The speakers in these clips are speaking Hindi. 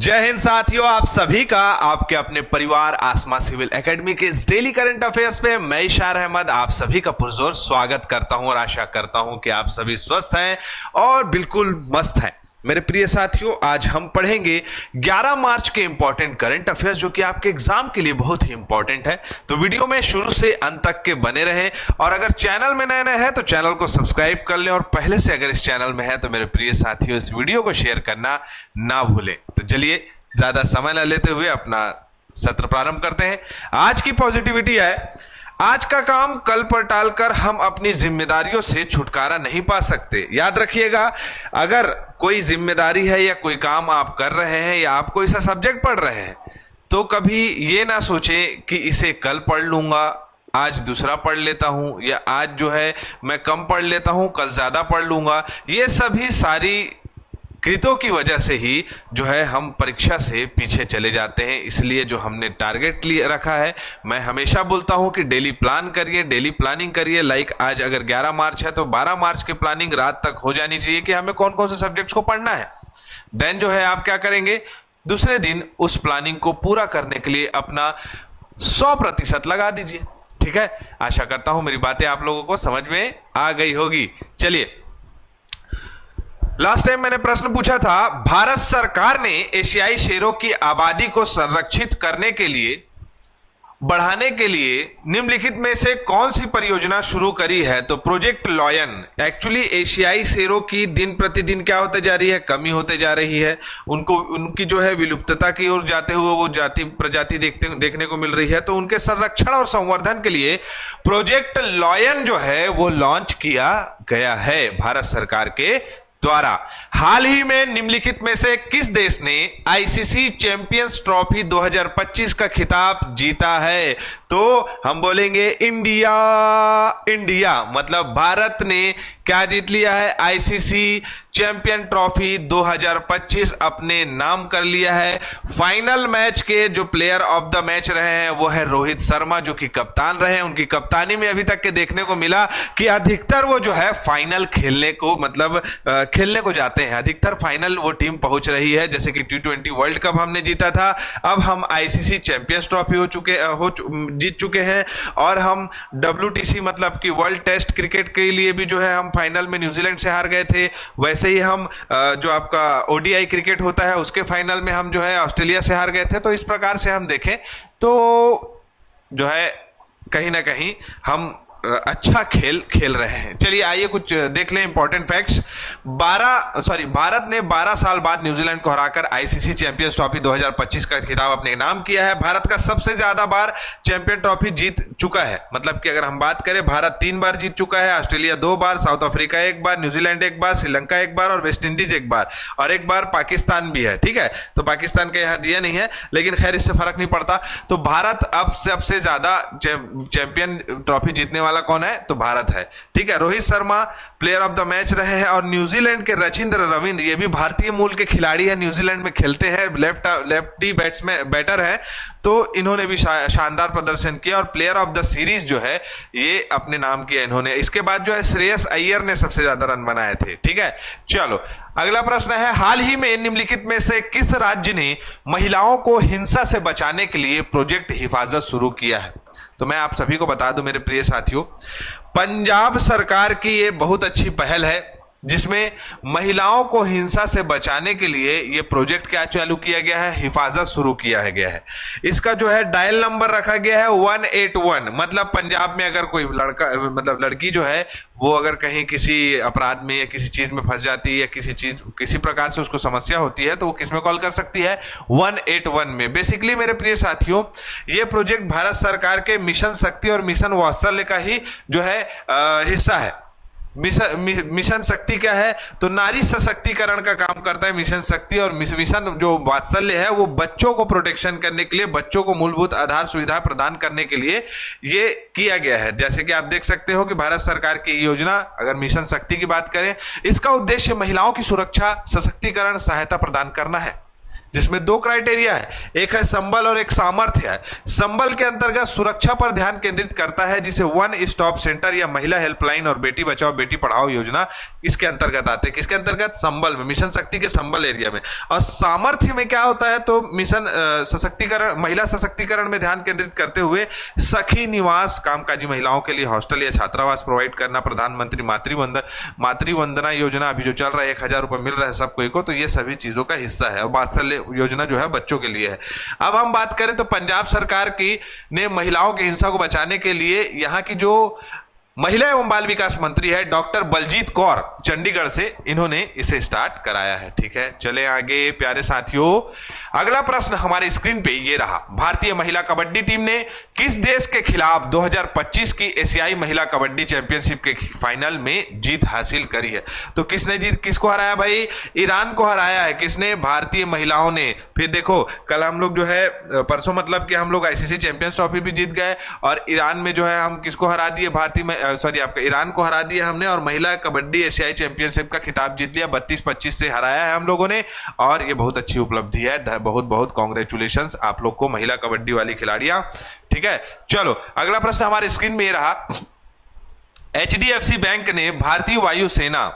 जय हिंद साथियों, आप सभी का आपके अपने परिवार आसमा सिविल एकेडमी के इस डेली करंट अफेयर्स पे मैं इशार अहमद आप सभी का पुरजोर स्वागत करता हूं और आशा करता हूं कि आप सभी स्वस्थ हैं और बिल्कुल मस्त हैं। मेरे प्रिय साथियों, आज हम पढ़ेंगे 11 मार्च के इंपॉर्टेंट करंट अफेयर्स जो कि आपके एग्जाम के लिए बहुत ही इंपॉर्टेंट है। तो वीडियो में शुरू से अंत तक के बने रहें और अगर चैनल में नए हैं तो चैनल को सब्सक्राइब कर लें और पहले से अगर इस चैनल में है तो मेरे प्रिय साथियों इस वीडियो को शेयर करना ना भूलें। तो चलिए ज्यादा समय न लेते हुए अपना सत्र प्रारंभ करते हैं। आज की पॉजिटिविटी है, आज का काम कल पर टालकर हम अपनी जिम्मेदारियों से छुटकारा नहीं पा सकते। याद रखिएगा, अगर कोई जिम्मेदारी है या कोई काम आप कर रहे हैं या आप कोई सा सब्जेक्ट पढ़ रहे हैं तो कभी ये ना सोचें कि इसे कल पढ़ लूंगा, आज दूसरा पढ़ लेता हूं या आज जो है मैं कम पढ़ लेता हूं कल ज्यादा पढ़ लूंगा। ये सभी सारी कृतों की वजह से ही जो है हम परीक्षा से पीछे चले जाते हैं। इसलिए जो हमने टारगेट लिए रखा है, मैं हमेशा बोलता हूं कि डेली प्लान करिए, डेली प्लानिंग करिए। लाइक आज अगर 11 मार्च है तो 12 मार्च की प्लानिंग रात तक हो जानी चाहिए कि हमें कौन कौन से सब्जेक्ट्स को पढ़ना है। देन जो है आप क्या करेंगे, दूसरे दिन उस प्लानिंग को पूरा करने के लिए अपना 100% लगा दीजिए। ठीक है, आशा करता हूं मेरी बातें आप लोगों को समझ में आ गई होगी। चलिए, लास्ट टाइम मैंने प्रश्न पूछा था, भारत सरकार ने एशियाई शेरों की आबादी को संरक्षित करने के लिए बढ़ाने के लिए निम्नलिखित में से कौन सी परियोजना शुरू करी है? तो प्रोजेक्ट लॉयन। एक्चुअली एशियाई शेरों की दिन प्रतिदिन क्या होते जा रही है, कमी होते जा रही है। उनकी जो है विलुप्तता की ओर जाते हुए वो प्रजाति देखने को मिल रही है। तो उनके संरक्षण और संवर्धन के लिए प्रोजेक्ट लॉयन जो है वो लॉन्च किया गया है भारत सरकार के द्वारा। हाल ही में निम्नलिखित में से किस देश ने आईसीसी चैंपियंस ट्रॉफी 2025 का खिताब जीता है? तो हम बोलेंगे इंडिया। इंडिया मतलब भारत ने क्या जीत लिया है? आईसीसी चैंपियन ट्रॉफी 2025 अपने नाम कर लिया है। फाइनल मैच के जो प्लेयर ऑफ द मैच रहे हैं वो है रोहित शर्मा, जो कि कप्तान रहे हैं। उनकी कप्तानी में अभी तक के देखने को मिला कि अधिकतर वो जो है फाइनल खेलने को खेलने को जाते हैं। अधिकतर फाइनल वो टीम पहुंच रही है। जैसे कि T20 वर्ल्ड कप हमने जीता था, अब हम आईसीसी चैंपियंस ट्रॉफी जीत चुके हैं और हम WTC मतलब कि वर्ल्ड टेस्ट क्रिकेट के लिए भी जो है हम फाइनल में न्यूजीलैंड से हार गए थे। वैसे ही हम जो आपका ODI क्रिकेट होता है उसके फाइनल में हम जो है ऑस्ट्रेलिया से हार गए थे। तो इस प्रकार से हम देखें तो जो है कहीं ना कहीं हम अच्छा खेल रहे हैं। चलिए आइए कुछ देख लें इंपॉर्टेंट फैक्ट्स। भारत ने 12 साल बाद न्यूजीलैंड को हराकर आईसीसी चैंपियंस ट्रॉफी 2025 का खिताब अपने नाम किया है। भारत का सबसे ज्यादा बार चैंपियन ट्रॉफी जीत चुका है। मतलब कि अगर हम बात करें, भारत 3 बार जीत चुका है, ऑस्ट्रेलिया 2 बार, साउथ अफ्रीका 1 बार, न्यूजीलैंड 1 बार, श्रीलंका 1 बार और वेस्ट इंडीज 1 बार और 1 बार पाकिस्तान भी है। ठीक है, तो पाकिस्तान का यहां दिया नहीं है, लेकिन खैर इससे फर्क नहीं पड़ता। तो भारत अब सबसे ज्यादा चैंपियन ट्रॉफी जीतने वाला कौन है? तो भारत है। ठीक है, Rohit Sharma player of the match रहे हैं और न्यूजीलैंड के रचिंद्र रविंद्र, ये भी भारतीय मूल के खिलाड़ी हैं, न्यूजीलैंड में खेलते हैं, लेफ्टी बैटर है। तो इन्होंने भी शानदार प्रदर्शन किया और प्लेयर ऑफ द सीरीज जो है ये अपने नाम किया इन्होंने। इसके बाद जो है श्रेयस अय्यर ने सबसे ज्यादा रन बनाए थे। ठीक है, चलो अगला प्रश्न है, हाल ही में निम्नलिखित में से किस राज्य ने महिलाओं को हिंसा से बचाने के लिए प्रोजेक्ट हिफाजत शुरू किया है? तो मैं आप सभी को बता दूं मेरे प्रिय साथियों, पंजाब सरकार की ये बहुत अच्छी पहल है जिसमें महिलाओं को हिंसा से बचाने के लिए ये प्रोजेक्ट क्या चालू किया गया है, हिफाजत शुरू किया गया है। इसका जो है डायल नंबर रखा गया है 181। मतलब पंजाब में अगर कोई लड़की जो है वो अगर कहीं किसी अपराध में या किसी चीज में फंस जाती है या किसी प्रकार से उसको समस्या होती है तो वो किस में कॉल कर सकती है? 181 में। बेसिकली मेरे प्रिय साथियों, ये प्रोजेक्ट भारत सरकार के मिशन शक्ति और मिशन वात्सल्य का ही जो है हिस्सा है। मिशन शक्ति क्या है? तो नारी सशक्तिकरण का काम करता है मिशन शक्ति, और मिशन जो वात्सल्य है वो बच्चों को प्रोटेक्शन करने के लिए, बच्चों को मूलभूत आधार सुविधा प्रदान करने के लिए ये किया गया है। जैसे कि आप देख सकते हो कि भारत सरकार की योजना, अगर मिशन शक्ति की बात करें, इसका उद्देश्य महिलाओं की सुरक्षा, सशक्तिकरण, सहायता प्रदान करना है। जिसमें दो क्राइटेरिया है, एक है संबल और एक सामर्थ्य है। संबल के अंतर्गत सुरक्षा पर ध्यान केंद्रित करता है, जिसे वन स्टॉप सेंटर या महिला हेल्पलाइन और बेटी बचाओ बेटी पढ़ाओ योजना इसके अंतर्गत आते हैं। किसके अंतर्गत? संबल में, मिशन शक्ति के संबल एरिया में। और सामर्थ्य में क्या होता है? तो मिशन सशक्तिकरण, महिला सशक्तिकरण में ध्यान केंद्रित करते हुए सखी निवास, कामकाजी महिलाओं के लिए हॉस्टल या छात्रावास प्रोवाइड करना, प्रधानमंत्री मातृवंदना योजना अभी जो चल रहा है 1,000 रुपए मिल रहा है सब कोई को, तो ये सभी चीजों का हिस्सा है। और वात्सल्य योजना जो है बच्चों के लिए है। अब हम बात करें तो पंजाब सरकार की ने महिलाओं की हिंसा को बचाने के लिए यहाँ की जो महिला एवं बाल विकास मंत्री है डॉक्टर बलजीत कौर, चंडीगढ़ से इन्होंने इसे स्टार्ट कराया है। ठीक है, चले आगे प्यारे साथियों। अगला प्रश्न हमारे स्क्रीन पे ये रहा, भारतीय महिला कबड्डी टीम ने किस देश के खिलाफ 2025 की एशियाई महिला कबड्डी चैंपियनशिप के फाइनल में जीत हासिल करी है? तो किसको हराया भाई? ईरान को हराया है। किसने? भारतीय महिलाओं ने। फिर देखो, कल हम लोग जो है परसों मतलब कि हम लोग आईसीसी चैंपियंस ट्रॉफी भी जीत गए, और ईरान में जो है हम किसको हरा दिए? आपका ईरान को हरा दिया हमने, और महिला कबड्डी एशियाई चैंपियनशिप का खिताब जीत लिया। 32-25 से हराया है हम लोगों ने, और ये बहुत अच्छी उपलब्धि है। बहुत बहुत कॉन्ग्रेचुलेशंस आप लोग को, महिला कबड्डी वाली खिलाड़ियां। ठीक है, चलो अगला प्रश्न हमारे स्क्रीन में ये रहा, एचडीएफसी बैंक ने भारतीय वायुसेना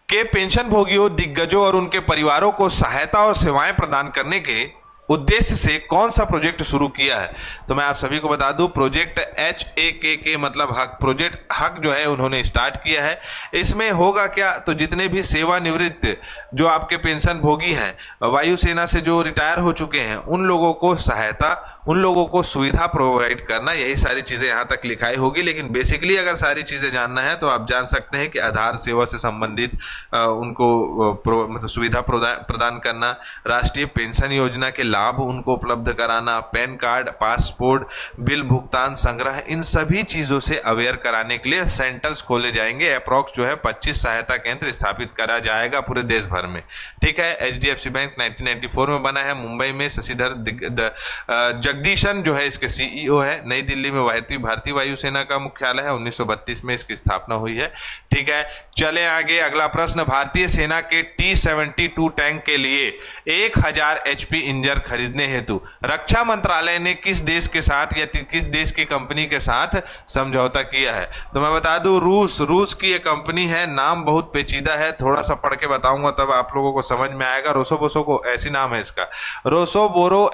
के पेंशन भोगियों, दिग्गजों और उनके परिवारों को सहायता और सेवाएं प्रदान करने के उद्देश्य से कौन सा प्रोजेक्ट शुरू किया है? तो मैं आप सभी को बता दूं, प्रोजेक्ट HAKK मतलब हक, प्रोजेक्ट हक जो है उन्होंने स्टार्ट किया है। इसमें होगा क्या? तो जितने भी सेवानिवृत्त जो आपके पेंशन भोगी हैं, वायुसेना से जो रिटायर हो चुके हैं, उन लोगों को सहायता, उन लोगों को सुविधा प्रोवाइड करना, यही सारी चीजें यहाँ तक लिखाई होगी। लेकिन बेसिकली अगर सारी चीजें जानना है तो आप जान सकते हैं कि आधार सेवा से संबंधित उनको मतलब सुविधा प्रदान करना, राष्ट्रीय पेंशन योजना के लाभ उनको उपलब्ध कराना, पैन कार्ड, पासपोर्ट, बिल भुगतान संग्रह, इन सभी चीजों से अवेयर कराने के लिए सेंटर्स खोले जाएंगे। अप्रॉक्स जो है 25 सहायता केंद्र स्थापित करा जाएगा पूरे देश भर में। ठीक है, एचडीएफसी बैंक 1994 में बना है, मुंबई में शशिधर जगदीशन जो है इसके सीईओ है। नई दिल्ली में भारतीय वायुसेना का मुख्यालय है, 1932 में इसकी स्थापना हुई है। ठीक है, चले आगे। अगला प्रश्न, भारतीय सेना के T-72 टैंक के लिए 1000 HP इंजन खरीदने हेतु रक्षा मंत्रालय ने किस देश के साथ या किस देश की कंपनी के साथ समझौता किया है? तो मैं बता दूं, रूस की एक कंपनी है, नाम बहुत पेचीदा है, थोड़ा सा पढ़ के बताऊंगा तब आप लोगों को समझ में आएगा। रोसोबोसो को ऐसी नाम है इसका, रोसोबोरो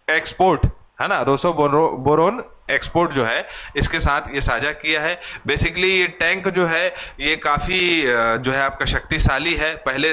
एक्सपोर्ट है ना, रोसोबोरोन एक्सपोर्ट जो है इसके साथ ये साझा किया है। बेसिकली ये टैंक जो है ये काफ़ी जो है आपका शक्तिशाली है। पहले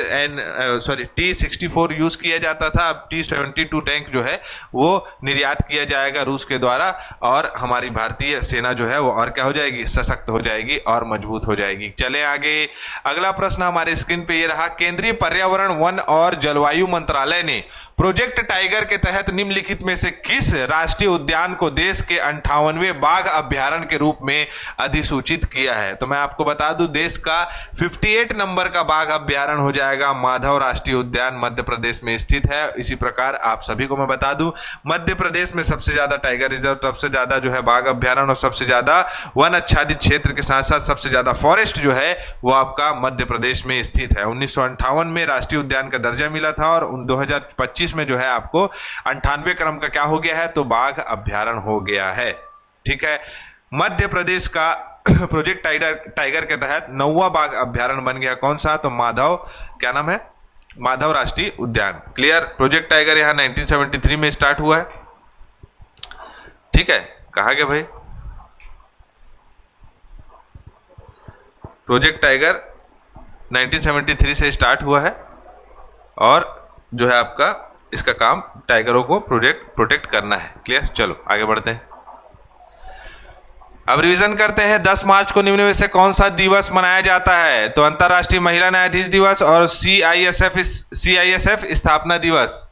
T-64 यूज़ किया जाता था, अब T-72 टैंक जो है वो निर्यात किया जाएगा रूस के द्वारा, और हमारी भारतीय सेना जो है वो और क्या हो जाएगी? सशक्त हो जाएगी और मजबूत हो जाएगी। चले आगे। अगला प्रश्न हमारे स्क्रीन पे ये रहा, केंद्रीय पर्यावरण, वन और जलवायु मंत्रालय ने प्रोजेक्ट टाइगर के तहत निम्नलिखित में से किस राष्ट्रीय उद्यान को देश के 58वें बाघ अभ्यारण्य के रूप में अधिसूचित किया है? तो मैं आपको बता दूं, देश का 58 नंबर का बाघ अभ्यारण्य हो जाएगा माधव राष्ट्रीय उद्यान, मध्य प्रदेश में स्थित है। इसी प्रकार आप सभी को मैं बता दूं, मध्य प्रदेश में सबसे ज्यादा टाइगर रिजर्व, सबसे ज्यादा जो है बाघ अभ्यारण्य और सबसे ज्यादा वन आच्छादित क्षेत्र के साथ साथ सबसे ज्यादा फॉरेस्ट जो है वो आपका मध्य प्रदेश में स्थित है। 1958 में राष्ट्रीय उद्यान का दर्जा मिला था, और 2025 में जो है आपको 98 क्रम का क्या हो गया है? तो बाघ अभ्यारण्य हो गया है। ठीक है, मध्य प्रदेश का प्रोजेक्ट टाइगर के तहत 9वां बाघ अभ्यारण्य बन गया। कौन सा? तो माधव, क्या नाम है? माधव राष्ट्रीय उद्यान। क्लियर? प्रोजेक्ट टाइगर यहां 1973 में स्टार्ट हुआ है। ठीक है, कहा गया भाई प्रोजेक्ट टाइगर 1973 से स्टार्ट हुआ है, और जो है आपका इसका काम टाइगरों को प्रोटेक्ट करना है। क्लियर? चलो आगे बढ़ते हैं। अब रिवीजन करते हैं। 10 मार्च को निम्न में से कौन सा दिवस मनाया जाता है? तो अंतर्राष्ट्रीय महिला न्यायाधीश दिवस और CISF स्थापना दिवस।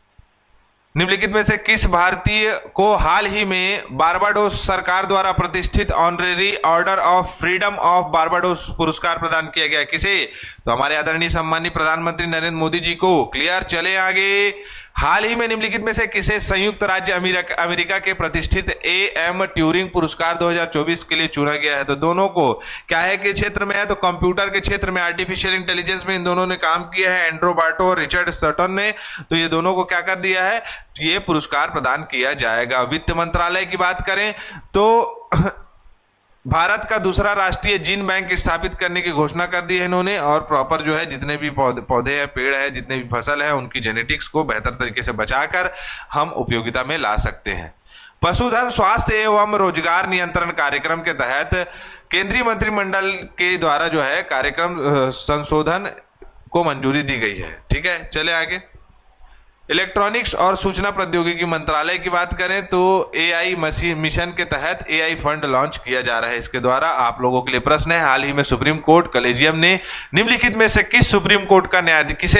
निम्नलिखित में से किस भारतीय को हाल ही में बारबाडोस सरकार द्वारा प्रतिष्ठित honorary order of freedom of Barbados पुरस्कार प्रदान किया गया? किसे? तो हमारे आदरणीय सम्मानीय प्रधानमंत्री नरेंद्र मोदी जी को। क्लियर? चले आगे। हाल ही में निम्नलिखित में से किसे संयुक्त राज्य अमेरिका के प्रतिष्ठित AM ट्यूरिंग पुरस्कार 2024 के लिए चुना गया है? तो दोनों को क्या है के क्षेत्र में है, तो कंप्यूटर के क्षेत्र में, आर्टिफिशियल इंटेलिजेंस में इन दोनों ने काम किया है, एंड्रो बार्टो और रिचर्ड सटन ने। तो ये दोनों को क्या कर दिया है, ये पुरस्कार प्रदान किया जाएगा। वित्त मंत्रालय की बात करें तो भारत का दूसरा राष्ट्रीय जीन बैंक स्थापित करने की घोषणा कर दी है इन्होंने, और प्रॉपर जो है जितने भी पौधे हैं, पेड़ है, जितने भी फसल है, उनकी जेनेटिक्स को बेहतर तरीके से बचाकर हम उपयोगिता में ला सकते हैं। पशुधन स्वास्थ्य एवं रोजगार नियंत्रण कार्यक्रम के तहत केंद्रीय मंत्रिमंडल के द्वारा जो है कार्यक्रम संशोधन को मंजूरी दी गई है। ठीक है, चले आगे। इलेक्ट्रॉनिक्स और सूचना प्रौद्योगिकी मंत्रालय की बात करें तो AI मिशन के तहत AI फंड लॉन्च किया जा रहा है। इसके द्वारा आप लोगों के लिए प्रश्न है, हाल ही में सुप्रीम कोर्ट कलेजियम ने निम्नलिखित में से किस सुप्रीम कोर्ट का न्यायाधीश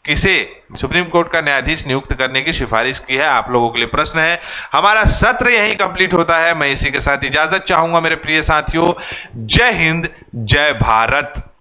किसे सुप्रीम कोर्ट का न्यायाधीश नियुक्त करने की सिफारिश की है? आप लोगों के लिए प्रश्न है। हमारा सत्र यहीं कंप्लीट होता है। मैं इसी के साथ इजाजत चाहूंगा मेरे प्रिय साथियों। जय हिंद, जय भारत।